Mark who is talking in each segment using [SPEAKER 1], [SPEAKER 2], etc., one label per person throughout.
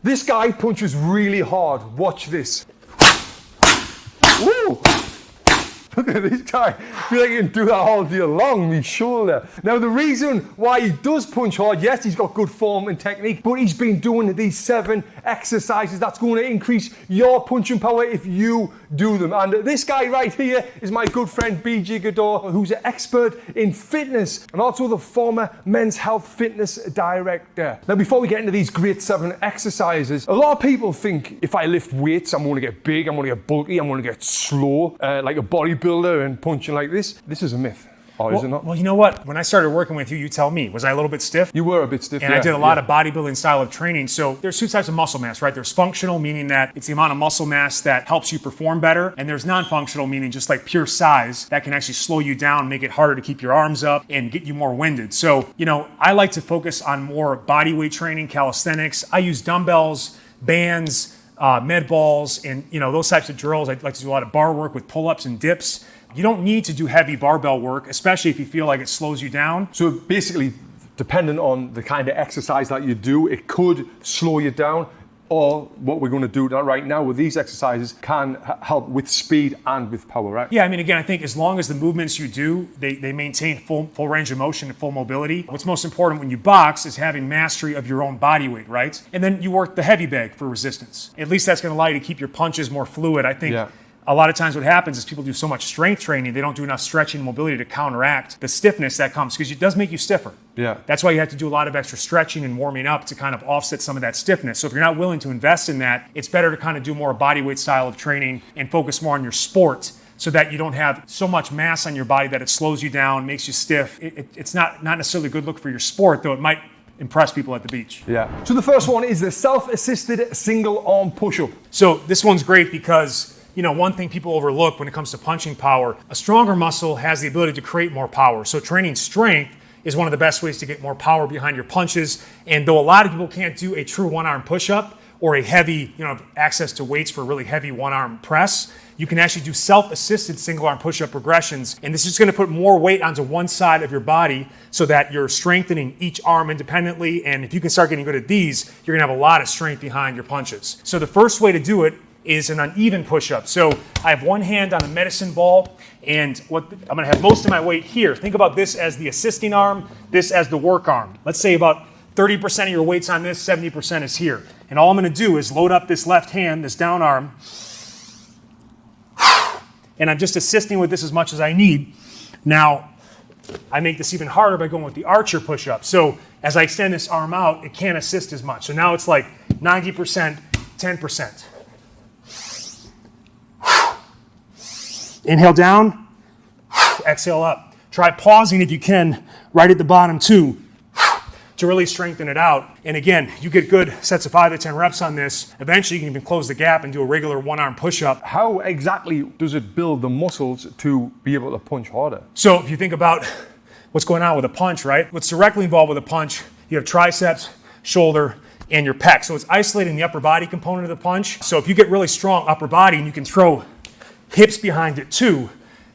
[SPEAKER 1] This guy punches really hard. Watch this. Woo! Look at this guy. I feel like he can do that all day long, me shoulder. Now, the reason why he does punch hard, yes, he's got good form and technique, but he's been doing these 7 exercises. That's going to increase your punching power if you do them. And this guy right here is my good friend, BJ Gaddour, who's an expert in fitness and also the former Men's Health Fitness Director. Now, before we get into these great 7 exercises, a lot of people think if I lift weights, I'm going to get big, I'm going to get bulky, I'm going to get slow, like a bodybuilder and punching like this. This is a myth. Or is it not?
[SPEAKER 2] Well, you know what? When I started working with you, you tell me, was I a little bit stiff?
[SPEAKER 1] You were a bit stiff,
[SPEAKER 2] and I did a lot of bodybuilding style of training. So there's 2 types of muscle mass, right? There's functional, meaning that it's the amount of muscle mass that helps you perform better. And there's non-functional, meaning just like pure size that can actually slow you down, make it harder to keep your arms up and get you more winded. So, I like to focus on more body weight training, calisthenics. I use dumbbells, bands, med balls, and those types of drills. I like to do a lot of bar work with pull-ups and dips. You don't need to do heavy barbell work, especially if you feel like it slows you down.
[SPEAKER 1] So basically, depending on the kind of exercise that you do, it could slow you down, or what we're going to do right now with these exercises can help with speed and with power, right?
[SPEAKER 2] Yeah, again, I think as long as the movements you do, they maintain full range of motion and full mobility. What's most important when you box is having mastery of your own body weight, right? And then you work the heavy bag for resistance. At least that's going to allow you to keep your punches more fluid. I think a lot of times what happens is people do so much strength training, they don't do enough stretching and mobility to counteract the stiffness that comes, because it does make you stiffer.
[SPEAKER 1] Yeah.
[SPEAKER 2] That's why you have to do a lot of extra stretching and warming up to kind of offset some of that stiffness. So if you're not willing to invest in that, it's better to kind of do more body weight style of training and focus more on your sport, so that you don't have so much mass on your body that it slows you down, makes you stiff. It's not necessarily a good look for your sport, though it might impress people at the beach.
[SPEAKER 1] Yeah. So the first one is the self-assisted single arm push-up.
[SPEAKER 2] So this one's great because one thing people overlook when it comes to punching power, a stronger muscle has the ability to create more power. So training strength is one of the best ways to get more power behind your punches. And though a lot of people can't do a true one-arm push-up or a heavy, access to weights for a really heavy one-arm press, you can actually do self-assisted single-arm push-up progressions. And this is going to put more weight onto one side of your body so that you're strengthening each arm independently. And if you can start getting good at these, you're going to have a lot of strength behind your punches. So the first way to do it is an uneven push-up. So I have one hand on a medicine ball, and I'm going to have most of my weight here. Think about this as the assisting arm, this as the work arm. Let's say about 30% of your weight's on this, 70% is here. And all I'm going to do is load up this left hand, this down arm, and I'm just assisting with this as much as I need. Now, I make this even harder by going with the archer push-up. So as I extend this arm out, it can't assist as much. So now it's like 90%, 10%. Inhale down, exhale up. Try pausing if you can right at the bottom too, to really strengthen it out. And again, you get good sets of 5 to 10 reps on this. Eventually you can even close the gap and do a regular one-arm push-up.
[SPEAKER 1] How exactly does it build the muscles to be able to punch harder?
[SPEAKER 2] So if you think about what's going on with a punch, right? What's directly involved with a punch, you have triceps, shoulder, and your pec. So it's isolating the upper body component of the punch. So if you get really strong upper body and you can throw hips behind it too,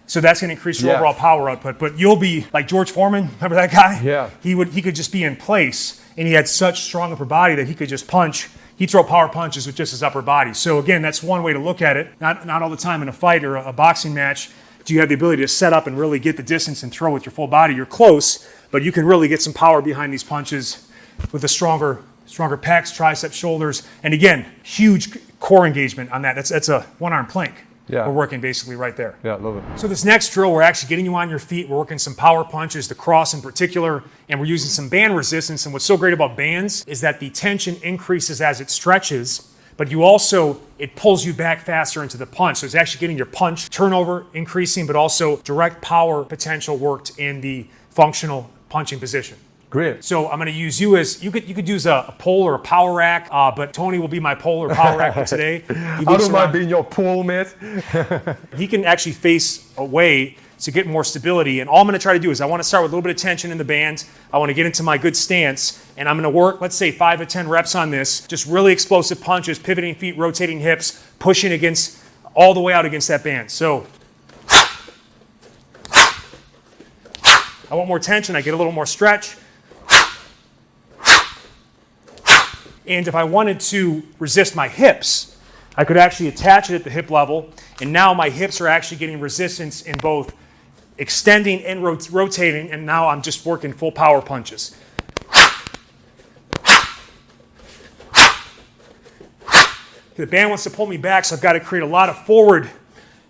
[SPEAKER 2] so that's going to increase your overall power output. But you'll be like George Foreman, remember that guy?
[SPEAKER 1] Yeah.
[SPEAKER 2] He could just be in place, and he had such strong upper body that he could just punch. He'd throw power punches with just his upper body. So again, that's one way to look at it. Not all the time in a fight or a boxing match do you have the ability to set up and really get the distance and throw with your full body. You're close, but you can really get some power behind these punches with the stronger pecs, triceps, shoulders, and again, huge core engagement on that. That's a one-arm plank.
[SPEAKER 1] Yeah.
[SPEAKER 2] We're working basically right there.
[SPEAKER 1] Yeah, love it.
[SPEAKER 2] So this next drill, we're actually getting you on your feet. We're working some power punches, the cross in particular, and we're using some band resistance. And what's so great about bands is that the tension increases as it stretches, but it pulls you back faster into the punch. So it's actually getting your punch turnover increasing, but also direct power potential worked in the functional punching position.
[SPEAKER 1] Great.
[SPEAKER 2] So I'm going to use you as, you could use a pole or a power rack, but Tony will be my pole or power rack for today.
[SPEAKER 1] I don't mind being your pole, mate.
[SPEAKER 2] He can actually face away to get more stability. And all I'm going to try to do is I want to start with a little bit of tension in the band. I want to get into my good stance. And I'm going to work, let's say 5 to 10 reps on this. Just really explosive punches, pivoting feet, rotating hips, pushing against, all the way out against that band. So I want more tension. I get a little more stretch. And if I wanted to resist my hips, I could actually attach it at the hip level, and now my hips are actually getting resistance in both extending and rotating, and now I'm just working full power punches. The band wants to pull me back, so I've got to create a lot of forward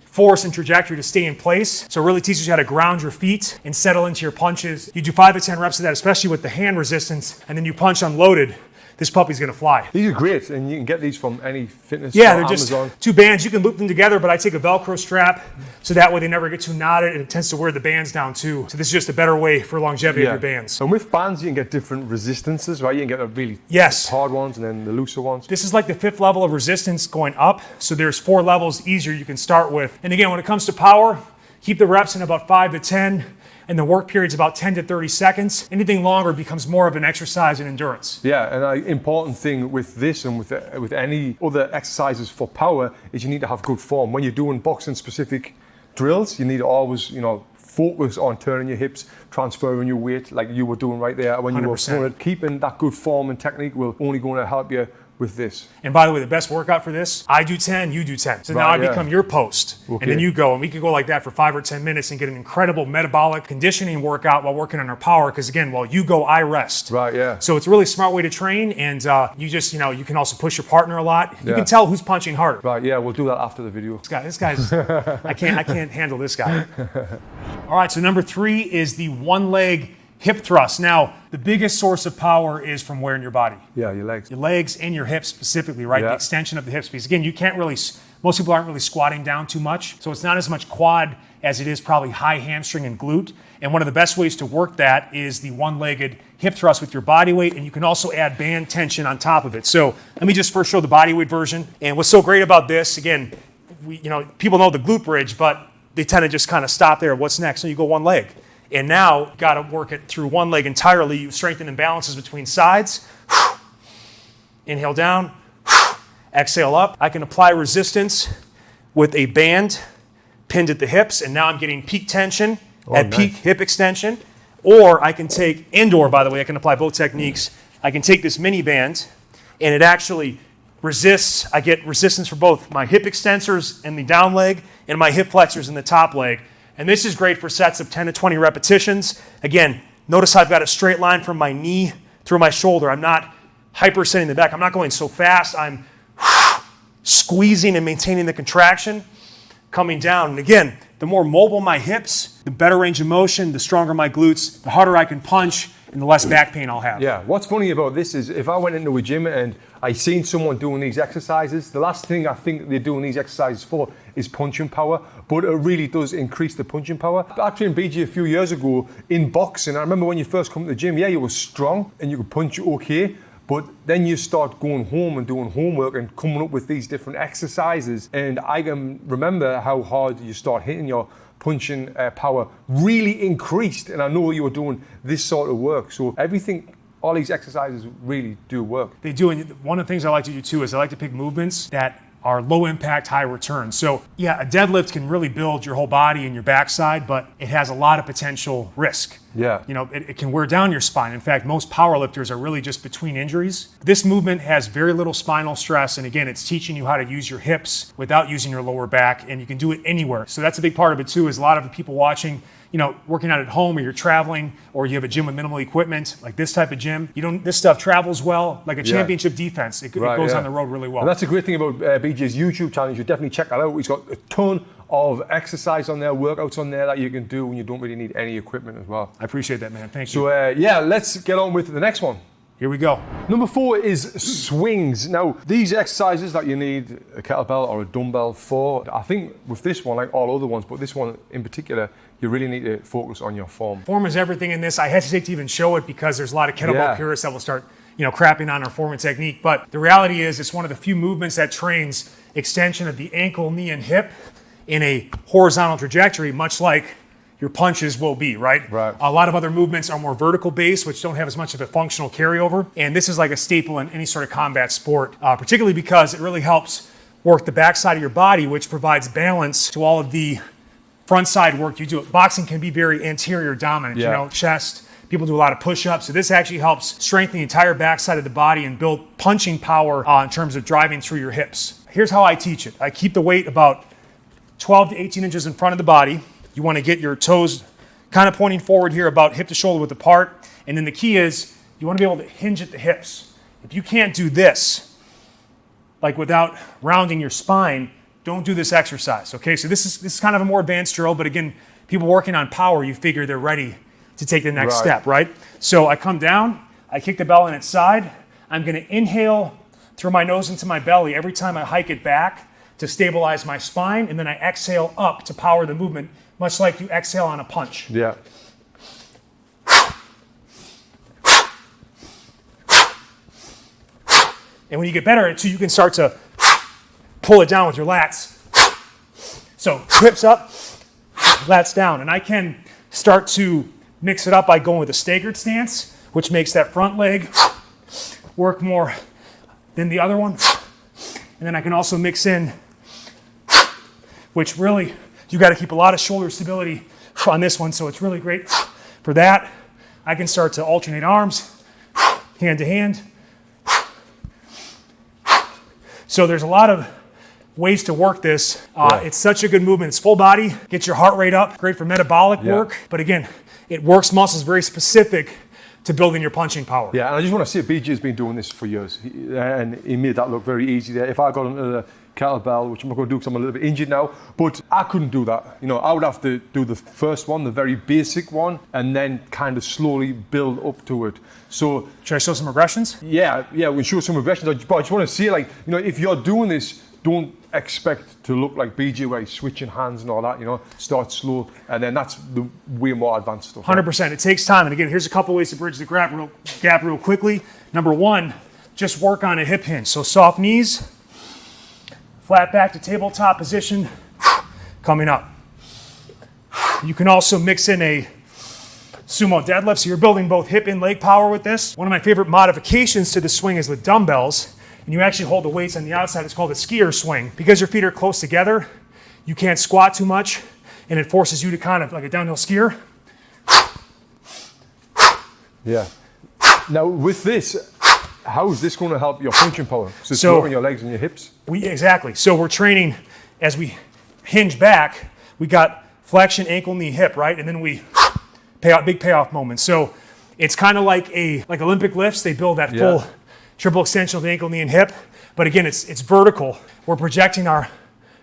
[SPEAKER 2] force and trajectory to stay in place. So it really teaches you how to ground your feet and settle into your punches. You do 5 to 10 reps of that, especially with the hand resistance, and then you punch unloaded. This puppy's gonna fly.
[SPEAKER 1] These are great, and you can get these from any fitness
[SPEAKER 2] Yeah,
[SPEAKER 1] store,
[SPEAKER 2] they're just
[SPEAKER 1] Amazon.
[SPEAKER 2] 2 bands. You can loop them together, but I take a Velcro strap so that way they never get too knotted, and it tends to wear the bands down too. So this is just a better way for longevity of your bands.
[SPEAKER 1] And with bands, you can get different resistances, right? You can get the really
[SPEAKER 2] Yes.
[SPEAKER 1] hard ones and then the looser ones.
[SPEAKER 2] This is like the 5th level of resistance going up. So there's 4 levels easier you can start with. And again, when it comes to power, keep the reps in about 5 to 10. And the work period's about 10 to 30 seconds. Anything longer becomes more of an exercise in endurance.
[SPEAKER 1] Yeah, and an important thing with this and with any other exercises for power is you need to have good form. When you're doing boxing specific drills, you need to always, focus on turning your hips, transferring your weight like you were doing right there when you were
[SPEAKER 2] 100%.
[SPEAKER 1] throwing it. Keeping that good form and technique will only going to help you with this.
[SPEAKER 2] And by the way, the best workout for this, I do 10, you do 10. So now I become your post.
[SPEAKER 1] Okay.
[SPEAKER 2] And then you go, and we could go like that for 5 or 10 minutes and get an incredible metabolic conditioning workout while working on our power. Because again, while you go, I rest.
[SPEAKER 1] Right, yeah.
[SPEAKER 2] So it's a really smart way to train. And you just, you can also push your partner a lot. You can tell who's punching harder.
[SPEAKER 1] Right, yeah, we'll do that after the video.
[SPEAKER 2] This guy's, I can't handle this guy. All right, so number 3 is the one leg hip thrust. Now, the biggest source of power is from where in your body?
[SPEAKER 1] Yeah, your legs.
[SPEAKER 2] Your legs and your hips specifically, right?
[SPEAKER 1] Yeah.
[SPEAKER 2] The extension of the hips. Because again, you can't really, most people aren't really squatting down too much. So it's not as much quad as it is probably high hamstring and glute. And one of the best ways to work that is the one-legged hip thrust with your body weight. And you can also add band tension on top of it. So let me just first show the body weight version. And what's so great about this, again, people know the glute bridge, but they tend to just kind of stop there. What's next? So you go one leg. And now, got to work it through one leg entirely. You strengthen imbalances between sides. Inhale down. Exhale up. I can apply resistance with a band pinned at the hips, and now I'm getting peak tension at peak hip extension. Or I can take, indoor, by the way, I can apply both techniques. I can take this mini band, and it actually resists. I get resistance for both my hip extensors in the down leg and my hip flexors in the top leg. And this is great for sets of 10 to 20 repetitions. Again, notice I've got a straight line from my knee through my shoulder. I'm not hyperextending the back. I'm not going so fast. I'm squeezing and maintaining the contraction, coming down. And again, the more mobile my hips, the better range of motion, the stronger my glutes, the harder I can punch, and the less back pain I'll have.
[SPEAKER 1] Yeah, what's funny about this is if I went into a gym and I seen someone doing these exercises, the last thing I think they're doing these exercises for is punching power, but it really does increase the punching power. I trained BJ a few years ago in boxing. I remember when you first come to the gym, yeah, you were strong and you could punch okay, but then you start going home and doing homework and coming up with these different exercises. And I can remember how hard you start hitting your punching power really increased. And I know you were doing this sort of work. So everything, all these exercises really do work.
[SPEAKER 2] They do, and one of the things I like to do too is I like to pick movements that are low impact, high return. So yeah, a deadlift can really build your whole body and your backside, but it has a lot of potential risk.
[SPEAKER 1] Yeah.
[SPEAKER 2] It can wear down your spine. In fact, most powerlifters are really just between injuries. This movement has very little spinal stress. And again, it's teaching you how to use your hips without using your lower back, and you can do it anywhere. So that's a big part of it too, is a lot of the people watching, working out at home, or you're traveling, or you have a gym with minimal equipment, like this type of gym. This stuff travels well, like a championship defense. It goes on the road really well.
[SPEAKER 1] And that's a great thing about BJ's YouTube channel. You should definitely check that out. He's got a ton of exercise on there, workouts on there that you can do when you don't really need any equipment as well.
[SPEAKER 2] I appreciate that, man. Thank you.
[SPEAKER 1] So let's get on with the next one.
[SPEAKER 2] Here we go.
[SPEAKER 1] Number 4 is swings. Now, these exercises that you need a kettlebell or a dumbbell for, I think with this one, like all other ones, but this one in particular, you really need to focus on your form.
[SPEAKER 2] Form is everything in this. I hesitate to even show it because there's a lot of kettlebell purists that will start, crapping on our form and technique. But the reality is it's one of the few movements that trains extension of the ankle, knee, and hip in a horizontal trajectory, much like your punches will be, right?
[SPEAKER 1] Right.
[SPEAKER 2] A lot of other movements are more vertical based, which don't have as much of a functional carryover. And this is like a staple in any sort of combat sport, particularly because it really helps work the backside of your body, which provides balance to all of the front side work you do. Boxing can be very anterior dominant, chest, People do a lot of push-ups. So this actually helps strengthen the entire backside of the body and build punching power in terms of driving through your hips. Here's how I teach it. I keep the weight about 12 to 18 inches in front of the body. You want to get your toes kind of pointing forward here, about hip to shoulder width apart. And then the key is you want to be able to hinge at the hips. If you can't do this, like without rounding your spine, don't do this exercise, okay? So this is kind of a more advanced drill, but again, people working on power, you figure they're ready to take the next step, right? So I come down, I kick the bell on its side. I'm gonna inhale through my nose into my belly every time I hike it back to stabilize my spine, and then I exhale up to power the movement, much like you exhale on a punch.
[SPEAKER 1] Yeah.
[SPEAKER 2] And when you get better at it too, you can start to pull it down with your lats. So hips up, lats down. And I can start to mix it up by going with a staggered stance, which makes that front leg work more than the other one. And then I can also mix in, which really, you got to keep a lot of shoulder stability on this one, so it's really great for that. I can start to alternate arms, hand to hand. So there's a lot of ways to work this. It's such a good movement. It's full body, gets your heart rate up, great for metabolic work. But again, it works muscles very specific to building your punching power.
[SPEAKER 1] Yeah, and I just want to say BJ's been doing this for years, and he made that look very easy there. If I got into the kettlebell, which I'm not going to do because I'm a little bit injured now, but I couldn't do that. You know, I would have to do the first one, the very basic one, and then kind of slowly build up to it. So,
[SPEAKER 2] should I show some regressions?
[SPEAKER 1] Yeah, we'll show some regressions. But I just want to say, like, you know, if you're doing this, don't expect to look like BJ where he's switching hands and all that, you know. Start slow, and then that's the way more advanced stuff.
[SPEAKER 2] 100%. It takes time. And again, here's a couple ways to bridge the gap real quickly. Number one, just work on a hip hinge. So soft knees, flat back to tabletop position, coming up. You can also mix in a sumo deadlift, so you're building both hip and leg power with this. One of my favorite modifications to the swing is with dumbbells, and you actually hold the weights on the outside. It's called a skier swing. Because your feet are close together, you can't squat too much, and it forces you to kind of like a downhill skier.
[SPEAKER 1] Yeah. Now with this, how is this going to help your punching power? So it's working your legs and your hips?
[SPEAKER 2] Exactly. So we're training as we hinge back. We got flexion, ankle, knee, hip, right? And then we big payoff moments. So it's kind of like Olympic lifts. They build that full triple extension of the ankle, knee, and hip. But again, it's vertical. We're projecting our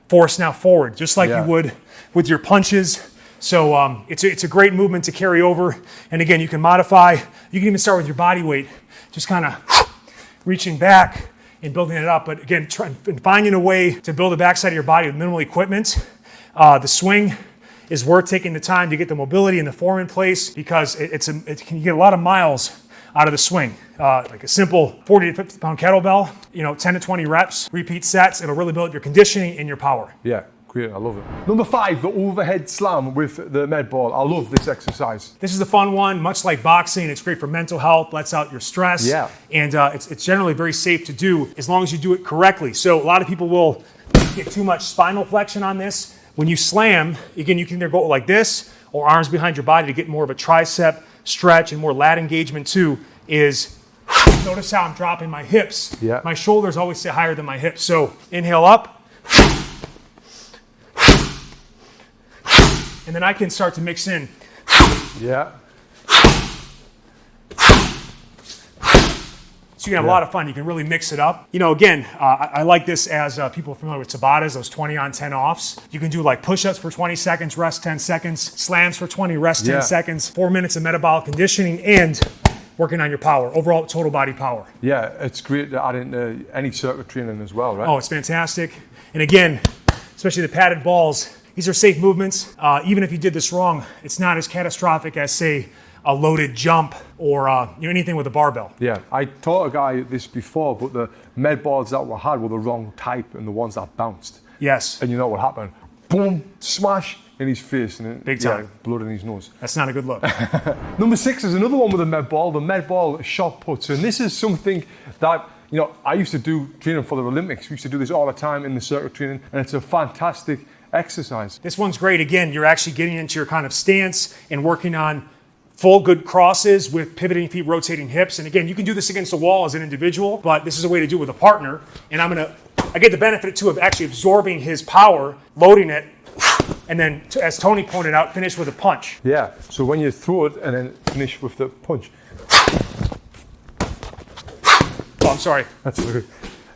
[SPEAKER 2] force now forward, just like you would with your punches. So it's a great movement to carry over. And again, you can modify. You can even start with your body weight, just kind of reaching back and building it up. But again, finding a way to build the backside of your body with minimal equipment. The swing is worth taking the time to get the mobility and the form in place, because it can get a lot of miles out of the swing. Like a simple 40 to 50 pound kettlebell, 10 to 20 reps, repeat sets. It'll really build your conditioning and your power.
[SPEAKER 1] Yeah, great, I love it. Number 5, the overhead slam with the med ball. I love this exercise.
[SPEAKER 2] This is a fun one, much like boxing. It's great for mental health, lets out your stress.
[SPEAKER 1] Yeah.
[SPEAKER 2] And it's generally very safe to do as long as you do it correctly. So a lot of people will get too much spinal flexion on this. When you slam, again, you can either go like this or arms behind your body to get more of a tricep stretch and more lat engagement too. Notice how I'm dropping my hips.
[SPEAKER 1] Yeah.
[SPEAKER 2] My shoulders always stay higher than my hips. So inhale up. And then I can start to mix in.
[SPEAKER 1] Yeah.
[SPEAKER 2] So you can have a lot of fun. You can really mix it up. Again, I like this as people are familiar with Tabatas, those 20 on 10 offs. You can do like push-ups for 20 seconds, rest 10 seconds, slams for 20, rest 10 seconds, 4 minutes of metabolic conditioning, and working on your power, overall total body power.
[SPEAKER 1] Yeah, it's great to add into any circuit training as well, right?
[SPEAKER 2] Oh, it's fantastic. And again, especially the padded balls, these are safe movements. Even if you did this wrong, it's not as catastrophic as, say, a loaded jump or anything with a barbell.
[SPEAKER 1] Yeah, I taught a guy this before, but the med balls that we had were the wrong type and the ones that bounced.
[SPEAKER 2] Yes.
[SPEAKER 1] And you know what happened? Boom, smash in his face and
[SPEAKER 2] big time.
[SPEAKER 1] Blood in his nose.
[SPEAKER 2] That's not a good look.
[SPEAKER 1] Number 6 is another one with a med ball, the med ball shot puts. And this is something that, I used to do training for the Olympics. We used to do this all the time in the circuit training, and it's a fantastic exercise.
[SPEAKER 2] This one's great. Again, you're actually getting into your kind of stance and working on full good crosses with pivoting feet, rotating hips. And again, you can do this against the wall as an individual, but this is a way to do it with a partner. And I get the benefit too of actually absorbing his power, loading it, and then, as Tony pointed out, finish with a punch.
[SPEAKER 1] Yeah, so when you throw it and then finish with the punch.
[SPEAKER 2] Oh, I'm sorry.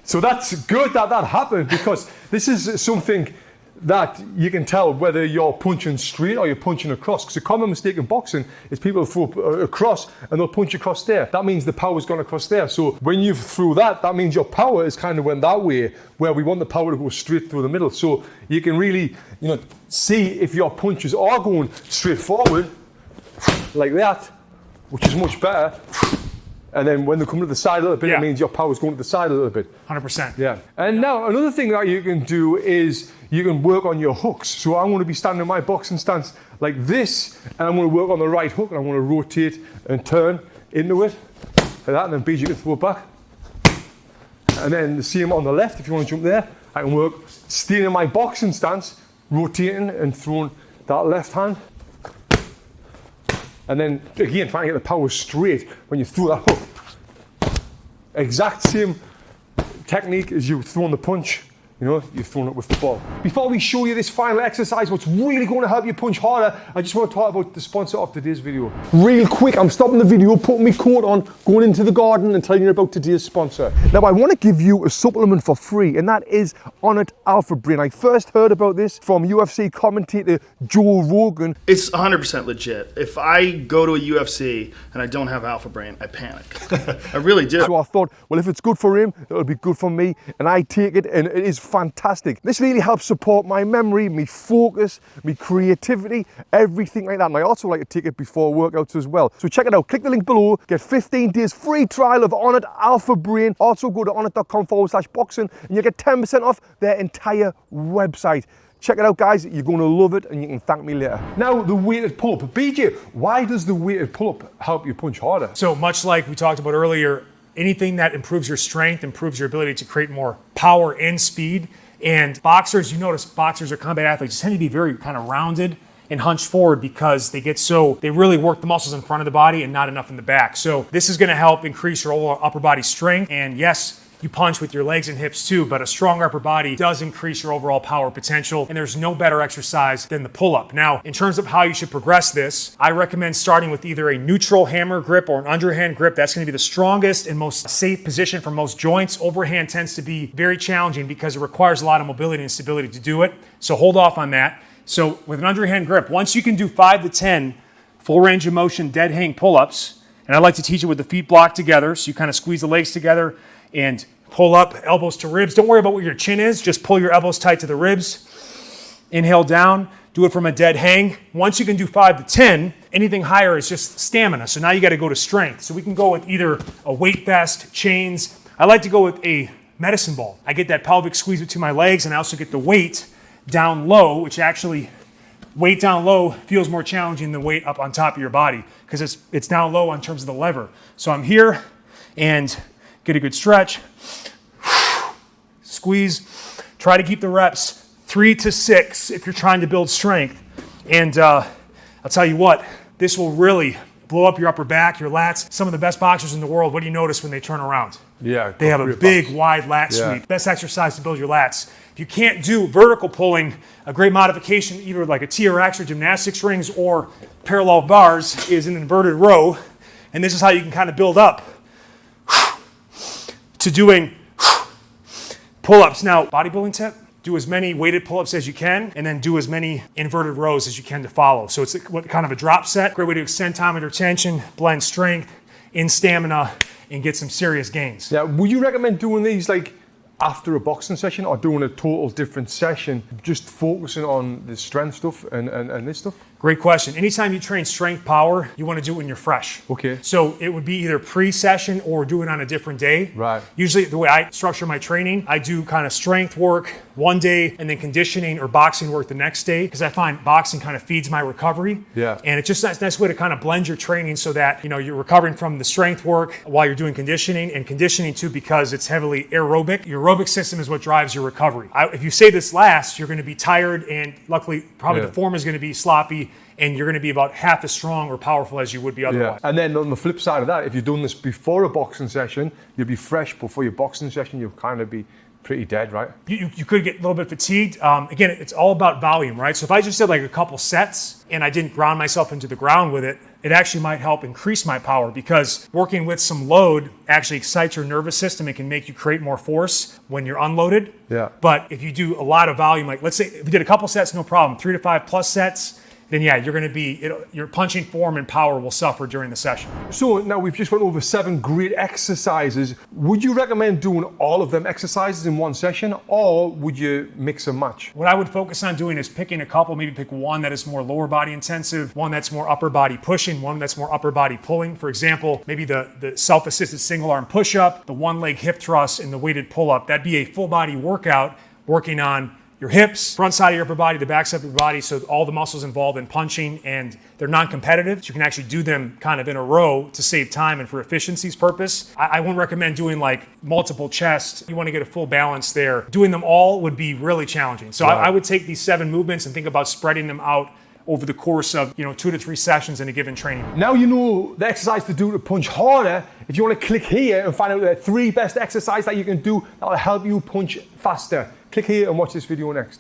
[SPEAKER 1] So that's good that happened, because this is something that you can tell whether you're punching straight or you're punching across. Because a common mistake in boxing is people throw across and they'll punch across there. That means the power's gone across there. So when you threw that means your power is kind of went that way, where we want the power to go straight through the middle. So you can really, see if your punches are going straight forward, like that, which is much better. And then when they come to the side a little bit, it means your power's going to the side a little bit.
[SPEAKER 2] 100%.
[SPEAKER 1] Yeah. And now another thing that you can do is you can work on your hooks. So I'm going to be standing in my boxing stance like this, and I'm going to work on the right hook, and I'm going to rotate and turn into it like that, and then BJ can throw it back. And then the same on the left, if you want to jump there, I can work staying in my boxing stance, rotating and throwing that left hand. And then again, trying to get the power straight when you throw that hook. Exact same technique as you throwing the punch. You're throwing it with the ball. Before we show you this final exercise, what's really going to help you punch harder, I just want to talk about the sponsor of today's video. Real quick, I'm stopping the video, putting my coat on, going into the garden and telling you about today's sponsor. Now, I want to give you a supplement for free, and that is Onnit Alpha Brain. I first heard about this from UFC commentator Joe Rogan.
[SPEAKER 3] It's 100% legit. If I go to a UFC and I don't have Alpha Brain, I panic. I really do.
[SPEAKER 1] So I thought, well, if it's good for him, it'll be good for me, and I take it, and it is fantastic. This really helps support my memory, my focus, my creativity, everything like that. And I also like to take it before workouts as well. So check it out. Click the link below. Get 15 days free trial of Onnit Alpha Brain. Also go to onnit.com/boxing and you get 10% off their entire website. Check it out, guys. You're going to love it, and you can thank me later. Now, the weighted pull-up. BJ, why does the weighted pull-up help you punch harder?
[SPEAKER 2] So much like we talked about earlier, anything that improves your strength, improves your ability to create more power and speed. And boxers, you notice boxers or combat athletes tend to be very kind of rounded and hunched forward because they really work the muscles in front of the body and not enough in the back. So this is going to help increase your overall upper body strength. And yes, you punch with your legs and hips too, but a stronger upper body does increase your overall power potential, and there's no better exercise than the pull-up. Now, in terms of how you should progress this, I recommend starting with either a neutral hammer grip or an underhand grip. That's going to be the strongest and most safe position for most joints. Overhand tends to be very challenging because it requires a lot of mobility and stability to do it, so hold off on that. So with an underhand grip, once you can do 5 to 10 full range of motion dead hang pull-ups, and I like to teach it with the feet blocked together, so you kind of squeeze the legs together and pull up, elbows to ribs. Don't worry about what your chin is. Just pull your elbows tight to the ribs. Inhale down. Do it from a dead hang. Once you can do 5 to 10, anything higher is just stamina. So now you got to go to strength. So we can go with either a weight vest, chains. I like to go with a medicine ball. I get that pelvic squeeze between my legs, and I also get the weight down low, which actually weight down low feels more challenging than weight up on top of your body because it's down low in terms of the lever. So I'm here and get a good stretch. Squeeze. Try to keep the reps 3 to 6 if you're trying to build strength. And I'll tell you what, this will really blow up your upper back, your lats. Some of the best boxers in the world, what do you notice when they turn around?
[SPEAKER 1] Yeah.
[SPEAKER 2] They have a big, wide lat sweep. Best exercise to build your lats. If you can't do vertical pulling, a great modification, either like a TRX or gymnastics rings or parallel bars, is an inverted row. And this is how you can kind of build up to doing pull-ups. Now, bodybuilding tip, do as many weighted pull-ups as you can, and then do as many inverted rows as you can to follow. So it's kind of a drop set, great way to extend time under tension, blend strength in stamina, and get some serious gains.
[SPEAKER 1] Yeah, would you recommend doing these like after a boxing session or doing a total different session, just focusing on the strength stuff and this stuff?
[SPEAKER 2] Great question. Anytime you train strength power, you want to do it when you're fresh.
[SPEAKER 1] Okay.
[SPEAKER 2] So it would be either pre-session or do it on a different day.
[SPEAKER 1] Right.
[SPEAKER 2] Usually the way I structure my training, I do kind of strength work one day and then conditioning or boxing work the next day, because I find boxing kind of feeds my recovery.
[SPEAKER 1] Yeah.
[SPEAKER 2] And it's just a nice way to kind of blend your training so that, you're recovering from the strength work while you're doing conditioning, and conditioning too, because it's heavily aerobic. You're aerobic system is what drives your recovery. If you say this last, you're going to be tired, and luckily, probably the form is going to be sloppy, and you're going to be about half as strong or powerful as you would be otherwise.
[SPEAKER 1] And then on the flip side of that, if you've done this before a boxing session, you'll be fresh. Before your boxing session, you'll kind of be pretty dead, right?
[SPEAKER 2] You could get a little bit fatigued. Again, it's all about volume, right? So if I just did like a couple sets and I didn't ground myself into the ground with it, it actually might help increase my power, because working with some load actually excites your nervous system and can make you create more force when you're unloaded.
[SPEAKER 1] Yeah.
[SPEAKER 2] But if you do a lot of volume, like let's say if you did a couple sets, no problem, 3 to 5 plus sets, then yeah, you're going to be, your punching form and power will suffer during the session.
[SPEAKER 1] So now we've just went over 7 great exercises. Would you recommend doing all of them exercises in one session, or would you mix and match?
[SPEAKER 2] What I would focus on doing is picking a couple, maybe pick one that is more lower body intensive, one that's more upper body pushing, one that's more upper body pulling. For example, maybe the self-assisted single arm push-up, the one leg hip thrust, and the weighted pull-up. That'd be a full body workout working on your hips, front side of your upper body, the back side of your body, so all the muscles involved in punching, and they're non-competitive. So you can actually do them kind of in a row to save time and for efficiency's purpose. I wouldn't recommend doing like multiple chest. You want to get a full balance there. Doing them all would be really challenging. So I would take these 7 movements and think about spreading them out over the course of 2 to 3 sessions in a given training.
[SPEAKER 1] Now you know the exercise to do to punch harder. If you want to click here and find out the 3 best exercises that you can do that will help you punch faster, click here and watch this video next.